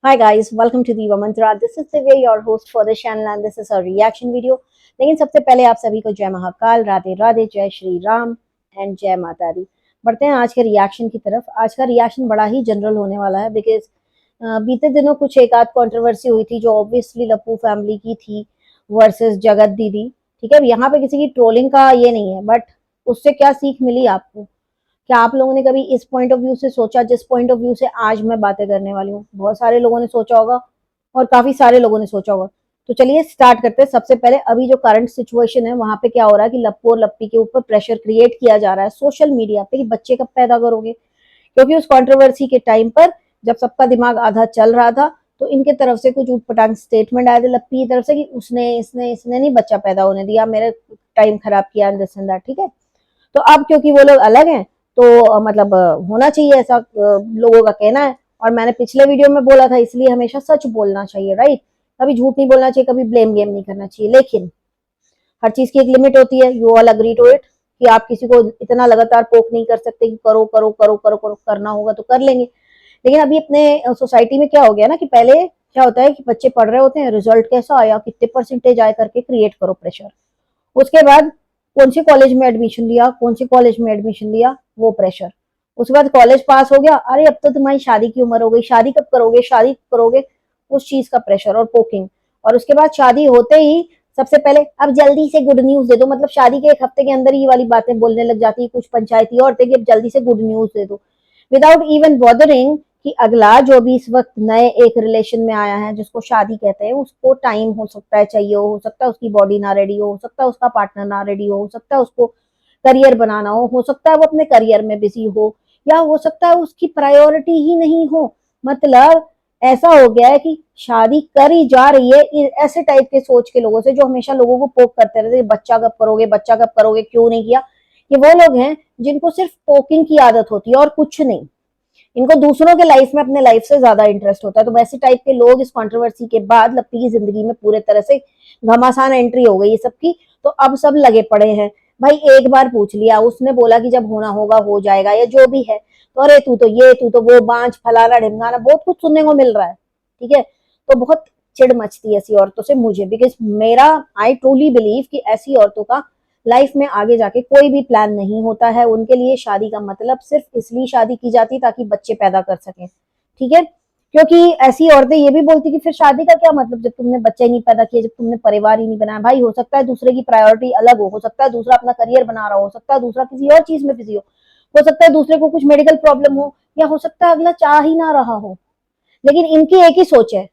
Hi guys, welcome to Diva Mantra. This is Divya, your host for the channel and this is a reaction video. लेकिन सबसे पहले आप सभी को जय महाकाल, राधे राधे, जय श्री राम एंड जय माता दी। बढ़ते हैं आज के रिएक्शन की तरफ। आज का रिएक्शन बड़ा ही जनरल होने वाला है बिकॉज बीते दिनों कुछ एक आध कंट्रोवर्सी हुई थी जो ऑब्वियसली लप्पू फैमिली की थी वर्सेस जगत दीदी। ठीक है, यहाँ पे किसी की ट्रोलिंग का ये नहीं है, बट उससे क्या सीख मिली आपको? क्या आप लोगों ने कभी इस पॉइंट ऑफ व्यू से सोचा जिस पॉइंट ऑफ व्यू से आज मैं बातें करने वाली हूँ? बहुत सारे लोगों ने सोचा होगा और काफी सारे लोगों ने सोचा होगा। तो चलिए स्टार्ट करते हैं। सबसे पहले अभी जो करंट सिचुएशन है वहां पे क्या हो रहा है कि लप्पू और लप्पी के ऊपर प्रेशर क्रिएट किया जा रहा है सोशल मीडिया पे कि बच्चे कब पैदा करोगे, क्योंकि उस कंट्रोवर्सी के टाइम पर जब सबका दिमाग आधा चल रहा था तो इनके तरफ से कुछ ऊटपटांग स्टेटमेंट आए थे लप्पी की तरफ से कि उसने इसने इसने नहीं बच्चा पैदा होने दिया, मेरे टाइम खराब किया, दिस एंड दैट। ठीक है, तो अब क्योंकि वो लोग अलग हैं तो मतलब होना चाहिए ऐसा, लोगों का कहना है। और मैंने पिछले वीडियो में बोला था इसलिए हमेशा सच बोलना चाहिए, राइट? कभी झूठ नहीं बोलना चाहिए, कभी ब्लेम गेम नहीं करना चाहिए। लेकिन हर चीज की एक लिमिट होती है। You all agree to it कि आप किसी को इतना लगातार पोक नहीं कर सकते कि करो करो करो करो करो, करना होगा तो कर लेंगे। लेकिन अभी अपने सोसाइटी में क्या हो गया ना कि पहले क्या होता है कि बच्चे पढ़ रहे होते हैं, रिजल्ट कैसा आया, कितने परसेंटेज आए करके क्रिएट करो प्रेशर। उसके बाद कौन से कॉलेज में एडमिशन लिया, कौन से कॉलेज में एडमिशन लिया, वो प्रेशर। उसके बाद कॉलेज पास हो गया, अरे अब तो तुम्हारी शादी की उम्र हो गई, शादी कब करोगे, शादी कब करोगे, उस चीज का प्रेशर और पोकिंग। और उसके बाद शादी होते ही सबसे पहले अब जल्दी से गुड न्यूज दे दो, मतलब शादी के एक हफ्ते के अंदर ही वाली बातें बोलने लग जाती है कुछ पंचायती औरतें कि अब जल्दी से गुड न्यूज दे दो, विदाउट इवन बॉदरिंग कि अगला जो भी इस वक्त नए एक रिलेशन में आया है जिसको शादी कहते हैं उसको टाइम हो सकता है चाहिए, हो सकता है उसकी बॉडी ना रेडी हो सकता है उसका पार्टनर ना रेडी हो सकता है उसको करियर बनाना हो सकता है वो अपने करियर में बिजी हो, या हो सकता है उसकी प्रायोरिटी ही नहीं हो। मतलब ऐसा हो गया है कि शादी कर ही जा रही है ऐसे टाइप के सोच के लोगों से जो हमेशा लोगों को पोक करते रहते, बच्चा कब करोगे, बच्चा कब करोगे, क्यों नहीं किया। ये वो लोग हैं जिनको सिर्फ पोकिंग की आदत होती है और कुछ नहीं। इनको दूसरों के लाइफ में अपने लाइफ से ज्यादा इंटरेस्ट होता है। तो वैसे टाइप के लोग इस कंट्रोवर्सी के बाद लप्पी की जिंदगी में पूरे तरह से घमासान एंट्री हो गई है सबकी। तो अब सब लगे पड़े हैं। भाई एक बार पूछ लिया, उसने बोला कि जब होना होगा हो जाएगा या जो भी है, तो अरे तू तो ये तू तो वो, बांझ फलाना ढिमकाना बहुत कुछ सुनने को मिल रहा है। ठीक है, तो बहुत चिढ़ मचती है ऐसी औरतों से मुझे, बिकॉज मेरा आई ट्रूली बिलीव कि ऐसी औरतों का लाइफ में आगे जाके कोई भी प्लान नहीं होता है। उनके लिए शादी का मतलब सिर्फ इसलिए शादी की जाती ताकि बच्चे पैदा कर सकें। ठीक है, क्योंकि ऐसी औरतें ये भी बोलती कि फिर शादी का क्या मतलब जब तुमने बच्चे नहीं पैदा किए, जब तुमने परिवार ही नहीं बनाया। भाई हो सकता है दूसरे की प्रायोरिटी अलग हो सकता है दूसरा अपना करियर बना रहा हो सकता है दूसरा किसी और चीज में बिजी हो सकता है दूसरे को कुछ मेडिकल प्रॉब्लम हो, या हो सकता है अगला चाह ही ना रहा हो। लेकिन इनकी एक ही सोच है,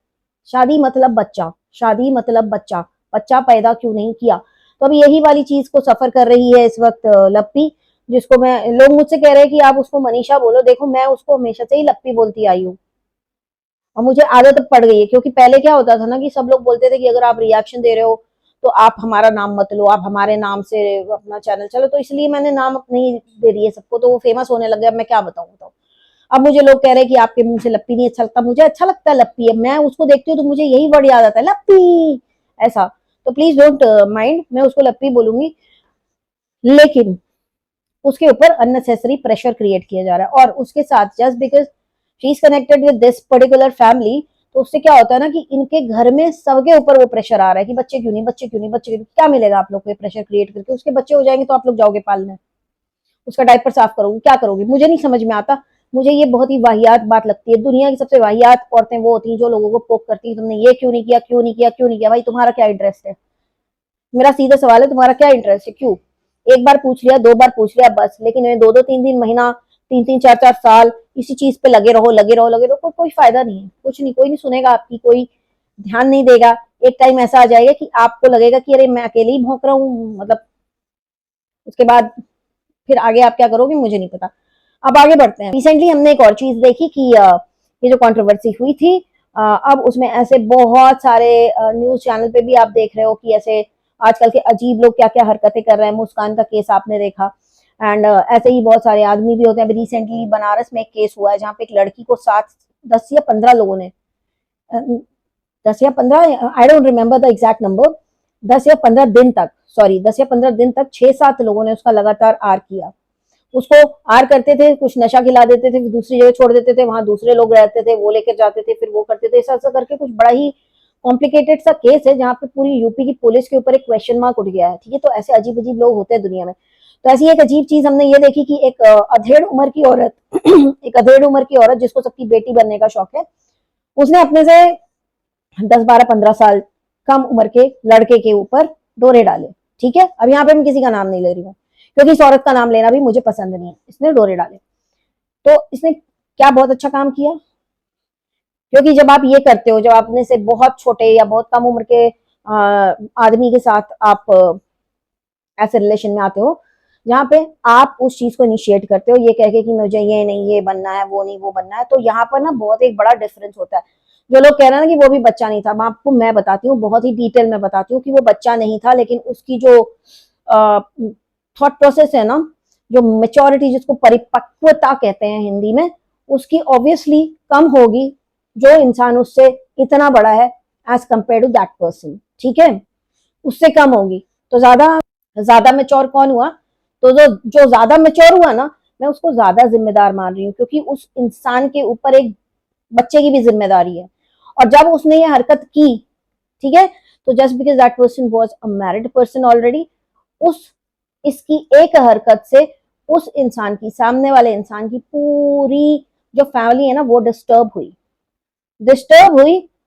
शादी मतलब बच्चा, शादी मतलब बच्चा, बच्चा पैदा क्यों नहीं किया। तो अब यही वाली चीज को सफर कर रही है इस वक्त लप्पी, जिसको मैं, लोग मुझसे कह रहे हैं कि आप उसको मनीषा बोलो। देखो मैं उसको हमेशा से ही लप्पी बोलती आई हूँ और मुझे आदत पड़ गई है, क्योंकि पहले क्या होता था ना कि सब लोग बोलते थे कि अगर आप रिएक्शन दे रहे हो तो आप हमारा नाम मत लो, आप हमारे नाम से अपना चैनल चलो, तो इसलिए मैंने नाम नहीं दे दिए सबको, तो वो फेमस होने लग गया। मैं क्या बताऊं बताओ। अब मुझे लोग कह रहे हैं कि आपके मुंह से लप्पी नहीं अच्छा लगता, मुझे अच्छा लगता है लप्पी। अब मैं उसको देखती हूँ तो मुझे यही वर्ड याद आता है, लप्पी, ऐसा। तो प्लीज डोंट माइंड, मैं उसको लप्पी बोलूंगी। लेकिन उसके ऊपर अननेसेसरी प्रेशर क्रिएट किया जा रहा है और उसके साथ just because she is connected with this particular family, तो उससे क्या होता है ना कि इनके घर में सबके ऊपर वो प्रेशर आ रहा है कि बच्चे क्यों नहीं, बच्चे क्यों नहीं, बच्चे क्यों नहीं। क्या मिलेगा आप लोग को प्रेशर क्रिएट करके? उसके बच्चे हो जाएंगे तो आप लोग जाओगे पालने, उसका डायपर साफ करोगे, क्या करोगे? मुझे नहीं समझ में आता। मुझे ये बहुत ही वाहियात बात लगती है। दुनिया की सबसे वाहियात औरतें वो होती हैं जो लोगों को पोक करती है, तुमने ये क्यों नहीं किया, क्यों नहीं किया, क्यों नहीं किया। भाई तुम्हारा क्या इंटरेस्ट है? मेरा सीधा सवाल है, तुम्हारा क्या इंटरेस्ट है? क्यों? एक बार पूछ लिया, दो बार पूछ लिया बस, लेकिन दो दो तीन तीन महीना, तीन तीन चार चार साल इसी चीज पे लगे रहो लगे रहो लगे रहो, कोई फायदा नहीं है, कुछ नहीं, कोई नहीं सुनेगा आपकी, कोई ध्यान नहीं देगा। एक टाइम ऐसा आ जाएगा कि आपको लगेगा कि अरे मैं अकेले ही भौंक रहा हूँ, मतलब उसके बाद फिर आगे आप क्या करोगे मुझे नहीं पता। अब आगे बढ़ते हैं। रिसेंटली हमने एक और चीज देखी कि ये जो कंट्रोवर्सी हुई थी, अब उसमें ऐसे बहुत सारे न्यूज चैनल पे भी आप देख रहे हो कि ऐसे आजकल के अजीब लोग क्या क्या हरकतें कर रहे हैं। मुस्कान का केस आपने देखा, एंड ऐसे ही बहुत सारे आदमी भी होते हैं। अभी रिसेंटली बनारस में एक केस हुआ है जहाँ पे एक लड़की को 10 या 15 लोगों ने, 10 या 15, I don't remember the exact number, 10 या 15 दिन तक, सॉरी 10 या 15 दिन तक 6-7 लोगों ने उसका लगातार आर किया। उसको आर करते थे, कुछ नशा खिला देते थे, फिर दूसरी जगह छोड़ देते थे, वहां दूसरे लोग रहते थे, वो लेकर जाते थे, फिर वो करते थे, ऐसा ऐसा करके कुछ बड़ा ही कॉम्प्लिकेटेड सा केस है जहाँ पे पूरी यूपी की पुलिस के ऊपर एक क्वेश्चन मार्क उठ गया है। ठीक है, तो ऐसे अजीब अजीब लोग होते हैं दुनिया में। तो ऐसी एक अजीब चीज हमने ये देखी कि एक अधेड़ उम्र की औरत एक अधेड़ उम्र की औरत जिसको सबकी बेटी बनने का शौक है, उसने अपने से 10, 12, 15 साल कम उम्र के लड़के के ऊपर डोरे डाले। ठीक है, अब यहाँ पे मैं किसी का नाम नहीं ले रही हूँ क्योंकि इस औरत का नाम लेना भी मुझे पसंद नहीं है। इसने डोरे डाले, तो इसने क्या बहुत अच्छा काम किया, क्योंकि जब आप ये करते हो, जब अपने से बहुत छोटे या बहुत कम उम्र के आदमी के साथ आप ऐसे रिलेशन में आते हो जहाँ पे आप उस चीज को इनिशिएट करते हो, ये कह के कि मुझे ये नहीं ये बनना है, वो नहीं वो बनना है, तो यहाँ पर ना बहुत एक बड़ा डिफरेंस होता है। जो लोग कह रहे हैं ना कि वो भी बच्चा नहीं था, आपको मैं बताती हूँ, बहुत ही डिटेल में बताती हूँ कि वो बच्चा नहीं था, लेकिन उसकी जो थॉट प्रोसेस है ना, जो मेच्योरिटी जिसको परिपक्वता कहते हैं हिंदी में, उसकी ऑब्वियसली कम होगी जो इंसान उससे इतना बड़ा है as compare to that person. ठीक है, उससे कम होगी। तो ज्यादा ज्यादा मेच्योर कौन हुआ, तो जो जो ज्यादा मेच्योर हुआ ना, मैं उसको ज्यादा जिम्मेदार मान रही हूँ, क्योंकि उस इंसान के ऊपर एक बच्चे की भी जिम्मेदारी है। और जब उसने ये हरकत की, ठीक है, तो just because that person was a married person already, उस इसकी एक हरकत से उस इंसान की, सामने वाले इंसान की पूरी जो फैमिली है ना, वो डिस्टर्ब हुई।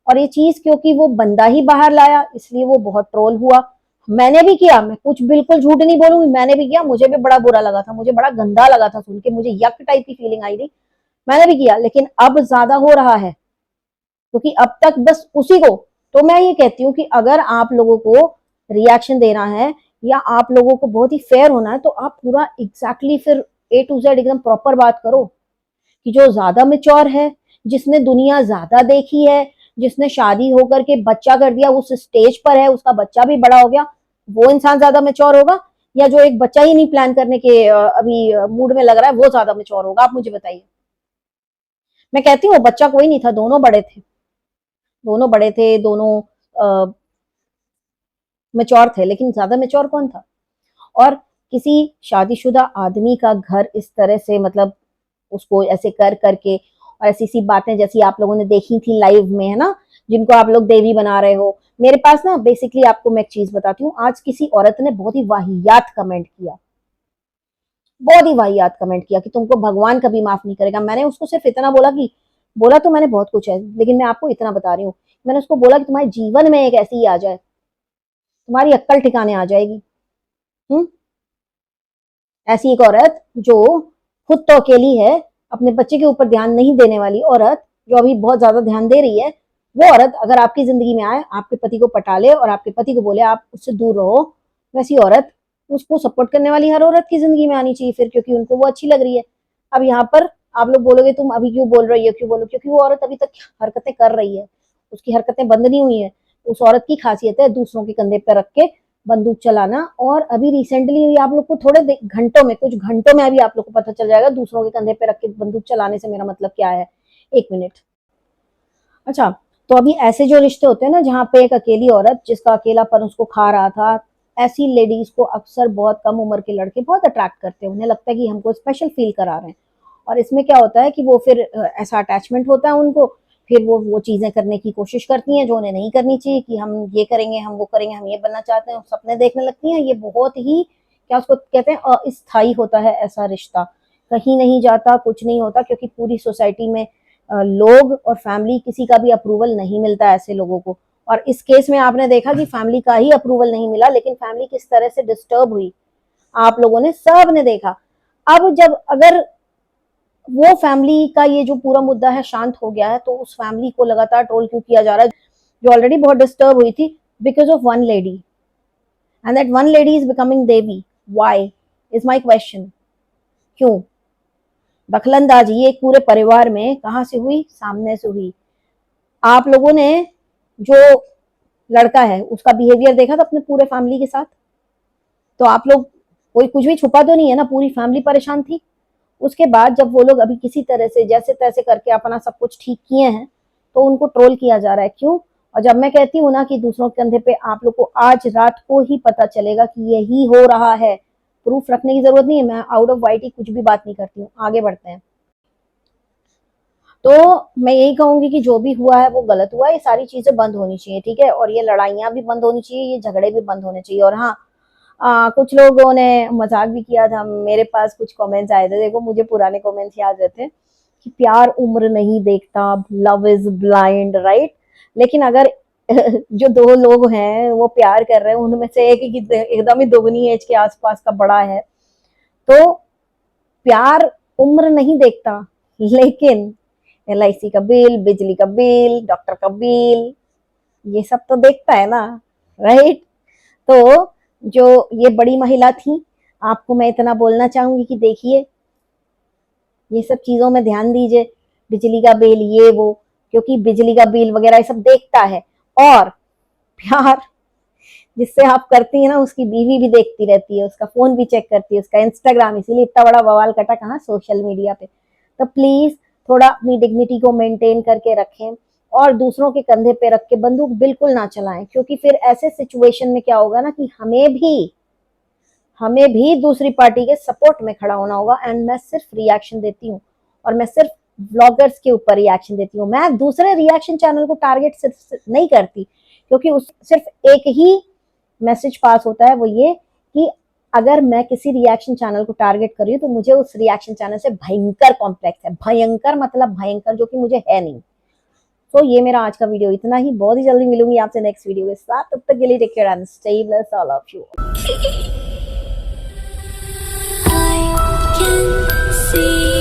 और ये चीज क्योंकि वो बंदा ही बाहर लाया, इसलिए वो बहुत ट्रोल हुआ। मैंने भी किया, मैं कुछ बिल्कुल झूठ नहीं बोलूंगी, मैंने भी किया, मुझे भी बड़ा बुरा लगा था, मुझे बड़ा गंदा लगा था सुन के, मुझे यक टाइप की फीलिंग आई थी, मैंने भी किया। लेकिन अब ज्यादा हो रहा है क्योंकि अब तक बस उसी को, तो मैं ये कहती हूँ कि अगर आप लोगों को रिएक्शन देना है या आप लोगों को बहुत ही फेयर होना है, तो आप पूरा एग्जैक्टली फिर A to Z एकदम प्रॉपर बात करो कि जो ज्यादा मेच्योर है, जिसने दुनिया ज्यादा देखी है, जिसने शादी होकर के बच्चा कर दिया, उस स्टेज पर है, उसका बच्चा भी बड़ा हो गया, वो इंसान ज्यादा मेच्योर होगा, या जो एक बच्चा ही नहीं प्लान करने के अभी मूड में लग रहा है, वो ज्यादा मेच्योर होगा? आप मुझे बताइए। मैं कहती हूँ बच्चा कोई नहीं था, दोनों बड़े थे, दोनों बड़े थे, दोनों मेच्योर थे, लेकिन ज्यादा मेच्योर कौन था? और किसी शादीशुदा आदमी का घर इस तरह से, मतलब उसको ऐसे कर करके, और ऐसी सी बातें जैसी आप लोगों ने देखी थी लाइव में, है ना, जिनको आप लोग देवी बना रहे हो। मेरे पास ना बेसिकली आपको मैं एक चीज बताती हूँ, आज किसी औरत ने बहुत ही वाहियात कमेंट किया, बहुत ही वाहियात कमेंट किया कि तुमको भगवान कभी माफ नहीं करेगा। मैंने उसको सिर्फ इतना बोला कि, बोला तो मैंने बहुत कुछ है, लेकिन मैं आपको इतना बता रही हूँ, मैंने उसको बोला कि तुम्हारे जीवन में एक ऐसी ही आ जाए, तुम्हारी अक्कल ठिकाने आ जाएगी। हम्म, ऐसी एक औरत जो खुद तो अकेली है, अपने बच्चे के ऊपर ध्यान नहीं देने वाली औरत, जो अभी बहुत ज्यादा ध्यान दे रही है, वो औरत अगर आपकी जिंदगी में आए, आपके पति को पटा ले और आपके पति को बोले आप उससे दूर रहो, वैसी औरत, उसको सपोर्ट करने वाली हर औरत की जिंदगी में आनी चाहिए फिर, क्योंकि उनको वो अच्छी लग रही है। अब यहाँ पर आप लोग बोलोगे तुम अभी क्यों बोल रही हो, क्यों बोलो, क्योंकि वो औरत अभी तक हरकतें कर रही है, उसकी हरकतें बंद नहीं हुई है। उस औरत की खासियत है दूसरों के कंधे पर रख के बंदूक चलाना। और अभी रिसेंटली आप लोग को थोड़े घंटों में, कुछ घंटों में अभी आप लोग को पता चल जाएगा दूसरों के कंधे पे रख के बंदूक चलाने से मेरा मतलब क्या है। एक मिनट। अच्छा, तो अभी ऐसे जो रिश्ते होते हैं ना, जहाँ पे एक अकेली औरत जिसका अकेलापन उसको खा रहा था, ऐसी लेडीज को अक्सर बहुत कम उम्र के लड़के बहुत अट्रैक्ट करते हैं, उन्हें लगता है कि हमको स्पेशल फील करा रहे हैं। और इसमें क्या होता है कि वो फिर ऐसा अटैचमेंट होता है उनको, फिर वो चीजें करने की कोशिश करती हैं जो उन्हें नहीं करनी चाहिए, कि हम ये करेंगे, हम वो करेंगे, हम ये बनना चाहते हैं, सपने देखने लगती हैं। ये बहुत ही, क्या उसको कहते हैं, अस्थाई होता है ऐसा रिश्ता, कहीं नहीं जाता, कुछ नहीं होता, क्योंकि पूरी सोसाइटी में लोग और फैमिली किसी का भी अप्रूवल नहीं मिलता ऐसे लोगों को। और इस केस में आपने देखा कि फैमिली का ही अप्रूवल नहीं मिला, लेकिन फैमिली किस तरह से डिस्टर्ब हुई, आप लोगों ने सब ने देखा। अब जब अगर वो फैमिली का ये जो पूरा मुद्दा है शांत हो गया है, तो उस फैमिली को लगातार ट्रोल क्यों किया जा रहा है, जो ऑलरेडी बहुत डिस्टर्ब हुई थी because of one lady, and that one lady is becoming Devi. Why is my question. क्यों? दखलंदाजी एक पूरे परिवार में कहां से हुई? सामने से हुई। आप लोगों ने जो लड़का है उसका बिहेवियर देखा था अपने पूरे फैमिली के साथ, तो आप लोग, कोई कुछ भी छुपा तो नहीं है ना, पूरी फैमिली परेशान थी। उसके बाद जब वो लोग अभी किसी तरह से जैसे तैसे करके अपना सब कुछ ठीक किए हैं, तो उनको ट्रोल किया जा रहा है। क्यों? और जब मैं कहती हूँ ना कि दूसरों के कंधे पे, आप लोग को आज रात को ही पता चलेगा कि यही हो रहा है। प्रूफ रखने की जरूरत नहीं है, मैं आउट ऑफ वाइट ही कुछ भी बात नहीं करती हूँ। आगे बढ़ते हैं। तो मैं यही कहूंगी कि जो भी हुआ है वो गलत हुआ है, ये सारी चीजें बंद होनी चाहिए, ठीक है, और ये लड़ाइयां भी बंद होनी चाहिए, ये झगड़े भी बंद होने चाहिए। और हाँ, कुछ लोगों ने मजाक भी किया था, मेरे पास कुछ कमेंट्स आए थे, देखो मुझे पुराने कमेंट्स याद रहते हैं कि प्यार उम्र नहीं देखता, लव इज ब्लाइंड, राइट। लेकिन अगर जो दो लोग हैं वो प्यार कर रहे हैं, उनमें से एक ही एकदम ही दोगुनी एज के आसपास का बड़ा है, तो प्यार उम्र नहीं देखता। लेकिन LIC का बिल, बिजली का बिल, डॉक्टर का बिल, ये सब तो देखता है ना, राइट। तो जो ये बड़ी महिला थी, आपको मैं इतना बोलना चाहूंगी कि देखिए ये सब चीजों में ध्यान दीजिए, बिजली का बिल ये वो, क्योंकि बिजली का बिल वगैरह ये सब देखता है। और प्यार जिससे आप करती है ना, उसकी बीवी भी देखती रहती है, उसका फोन भी चेक करती है, उसका इंस्टाग्राम, इसीलिए इतना बड़ा बवाल कटा कहाँ सोशल मीडिया पे। तो प्लीज थोड़ा अपनी डिग्निटी को मेंटेन करके रखें, और दूसरों के कंधे पे रख के बंदूक बिल्कुल ना चलाएं, क्योंकि फिर ऐसे सिचुएशन में क्या होगा ना कि हमें भी दूसरी पार्टी के सपोर्ट में खड़ा होना होगा। एंड मैं सिर्फ रिएक्शन देती हूँ, और मैं सिर्फ ब्लॉगर्स के ऊपर रिएक्शन देती हूँ, मैं दूसरे रिएक्शन चैनल को टारगेट सिर्फ नहीं करती, क्योंकि उस सिर्फ एक ही मैसेज पास होता है, वो ये कि अगर मैं किसी रिएक्शन चैनल को टारगेट कर रही हूँ तो मुझे उस रिएक्शन चैनल से भयंकर कॉम्प्लेक्स है, भयंकर मतलब भयंकर, जो कि मुझे है नहीं। तो ये मेरा आज का वीडियो इतना ही, बहुत ही जल्दी मिलूंगी आपसे नेक्स्ट वीडियो के साथ, तब तक के लिए take care and stay blessed, all of you. I can see